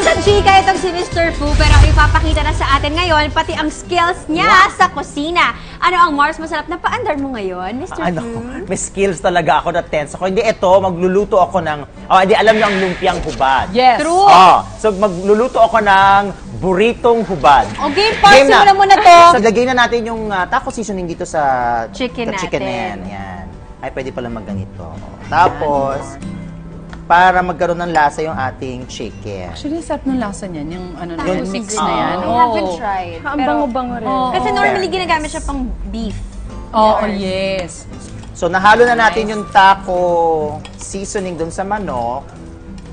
Sa chika itong si Mr. Fu, pero ipapakita na sa atin ngayon pati ang skills niya sa kusina. Ano ang Mars masarap na paandar mo ngayon, Mr. Fu? May skills talaga ako na tense ako. Hindi, ito, magluluto ako ng, hindi, alam niyo ang lumpiang hubad. Yes. True. So, magluluto ako ng buritong hubad. Okay, simulan mo na to. So, lagay na natin yung taco seasoning dito sa Chicken chicken natin. yan. Ay, pwede pala magganito. Tapos, para magkaroon ng lasa yung ating chicken. Actually, sarap ng lasa niyan. Yung ano na Yung yan, mix mix na yan. I haven't tried. Ang bango-bango rin. Kasi normally ginagamit siya pang beef. Oo, yes. So, nahalo na natin yung taco seasoning dun sa manok.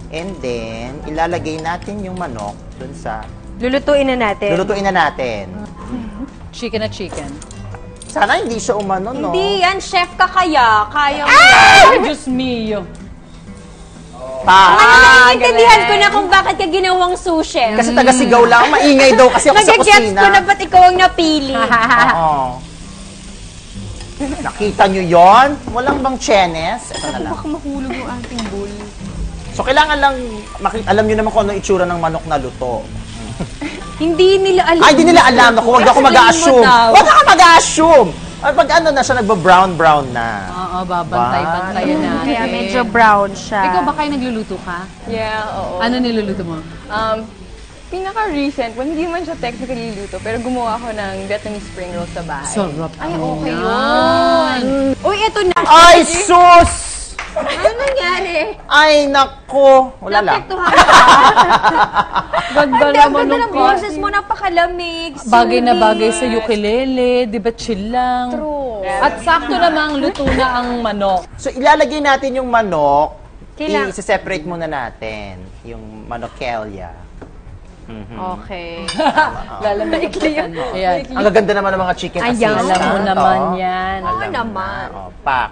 And then, ilalagay natin yung manok dun sa... Lulutuin na natin. Lulutuin na natin. Chicken na chicken. Sana hindi siya umano, no? Hindi yan, chef ka kaya. Kaya mo. Ay, Diyos mio. Naiintindihan ko na kung bakit ka ginawang sushi. Kasi taga-sigaw lang. Maingay daw kasi ako sa Nagagets kusina. ko na ba't ikaw ang napili. Oo. Nakita nyo yon? Walang bang chenes? Ito na lang. Baka mahulog yung ating bowl. So, kailangan lang, alam nyo naman kung ano itsura ng manok na luto. Hindi nila alam. Ay, hindi nila alam. Naku, huwag ako mag-a-assume. Huwag ako mag-a-assume. Pag ano na siya, nagba-brown-brown na. Oo, babantay-bantayan natin. Kaya medyo brown siya. Ikaw ba kayo nagluluto ka? Yeah, oo. Ano niluluto mo? Pinaka-recent, hindi man siya technically luto, pero gumawa ako ng Vietnamese spring rolls sa bahay. Sarap. Ay, okay yun. Uy, eto na. Ay, sus! Ano nangyari? Ay, nako. Wala lang. Napektuhan ka. Ganda Ang naman ganda ng ng boses mo, napakalamig. Bagay na soothing. bagay sa ukulele, di ba chill lang? True. At sakto namang luto na ang manok. So, ilalagay natin yung manok. Kailang- I-separate muna natin yung manokelia. Okay. Lalamaikliyan mo. Ayan. Ang gaganda naman ng mga chicken Ayan. assistant. Alam mo naman yan. Oo naman. Pak.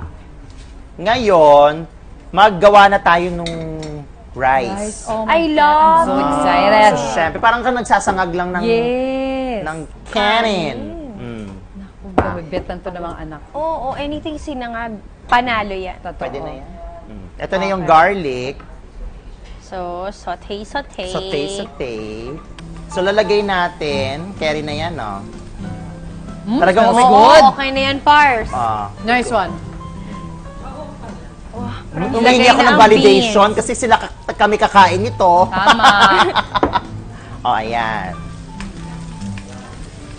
Ngayon, maggawa na tayo nung rice. Oh I my God, love I'm so excited. So, syempre, parang ka nagsasangag lang ng, Yes. ng kanin. Mabibitan to namang anak. Oo, anything sinangag, panalo yan. Totoo. Pwede na yan. Ito na yung garlic. So, saute. Saute. So, lalagay natin. Carry na yan, no? Talagang smells umig- good. Okay na yan, Pars. Nice one. Humingi ako na ng ang validation kasi kami kakain nito. Tama. Ayan.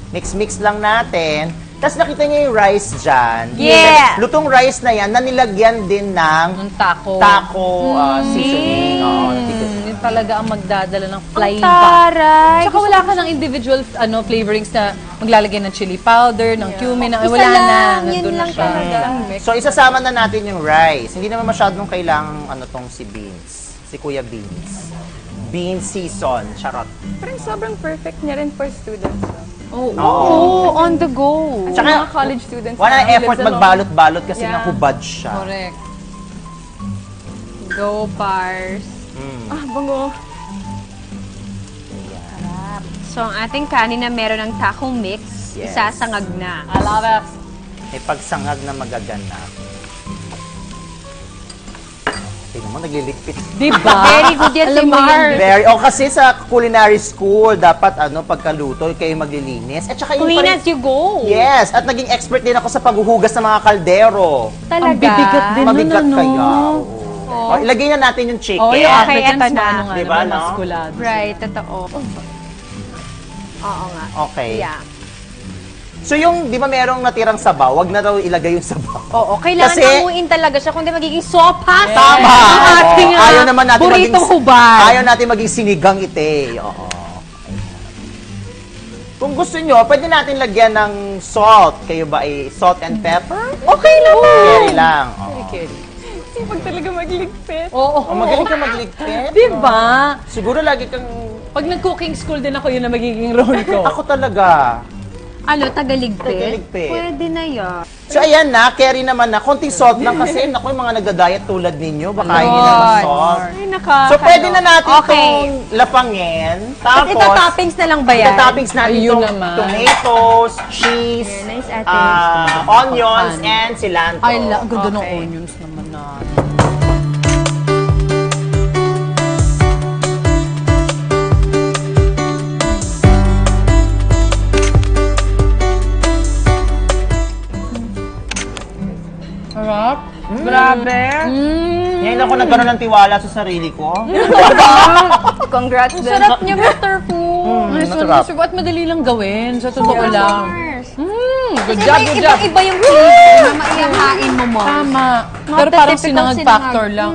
Mix-mix lang natin. Tapos nakita niyo yung rice dyan. Yeah! Lutong rice na yan na nilagyan din ng Ang taco. seasoning. Yun talaga ang magdadala ng flavor. Taray! Tsaka wala ka ng individual flavorings na maglalagay ng chili powder, ng cumin, Isa wala na. lang, yun Nandun na lang siya. talaga. So, isasama na natin yung rice. Hindi naman masyadong kailangang tong si Beans. Si Kuya Beans. Beans season. Charot. Parang sobrang perfect niya rin for students. Oh, on the go. Tsaka, Mga college students. wala na effort lives alone. magbalot-balot kasi Yeah. nakubad siya. Correct. Go, Pars. Bango. So, ang ating kanin na meron ng taco mix, Yes. isasangag na. I love it. May pagsangag na magaganap. Tingnan mo, nagliligpit. Diba? Very good yan si Alam mo Mars. Kasi sa culinary school, dapat pagkaluto, kayo maglilinis. At saka Clean as you go. Yes, at naging expert din ako sa paghuhugas ng mga kaldero. Talaga. Ang bibigat din Mabigat nun, ano? kaya. Oo. Ilagay na natin yung chicken. Oh, yung Okay, Africans eto na. ano nga Diba, naman, no? maskulado. Right, totoo. Oo nga. Okay. Yeah. So yung, di ba merong natirang sabaw, wag na daw ilagay yung sabaw. Oo, kailangan Kasi- amuin talaga siya, kundi magiging sopas. Tama! Ang ating Oo. Ayaw naman natin buritong hubad. Ayaw natin maging sinigang ite. Oo. Kung gusto nyo, pwede natin lagyan ng salt. Kayo ba ay salt and pepper? Okay lang. Carry lang. Oo. Sipag talaga magligpit. Oo. Magaling ka magligpit. Diba? Siguro lagi kang... Pag nag-cooking school din ako, yun na magiging role ko. Ako talaga. Ano, tagaligpit? Tagaligpit. Pwede na yan. So ayan na, carry naman na. Konting salt lang kasi, naku, yung mga nagda-diet tulad ninyo, baka hindi naman salt. Ay, naka. So pwede na natin Okay. itong lapangin. At Tapos, ito toppings na lang ba yan? ita-toppings natin Ayun itong naman. tomatoes, cheese, Yeah, nice ate. onions, and cilantro. Ay, ganda ng Okay. onions naman natin. Grabe. Ngayon ako nagkaroon ng tiwala sa sarili ko. Congrats din. Sarap niya, Mr. Fu. Masarap. At madali lang gawin. Sa totoo lang. Mars. Good Kasi job, may good job. iba-iba yung flavor na maiyahain mo, Mars. Tama. Not Pero the parang typical sinangag sinangag. factor lang.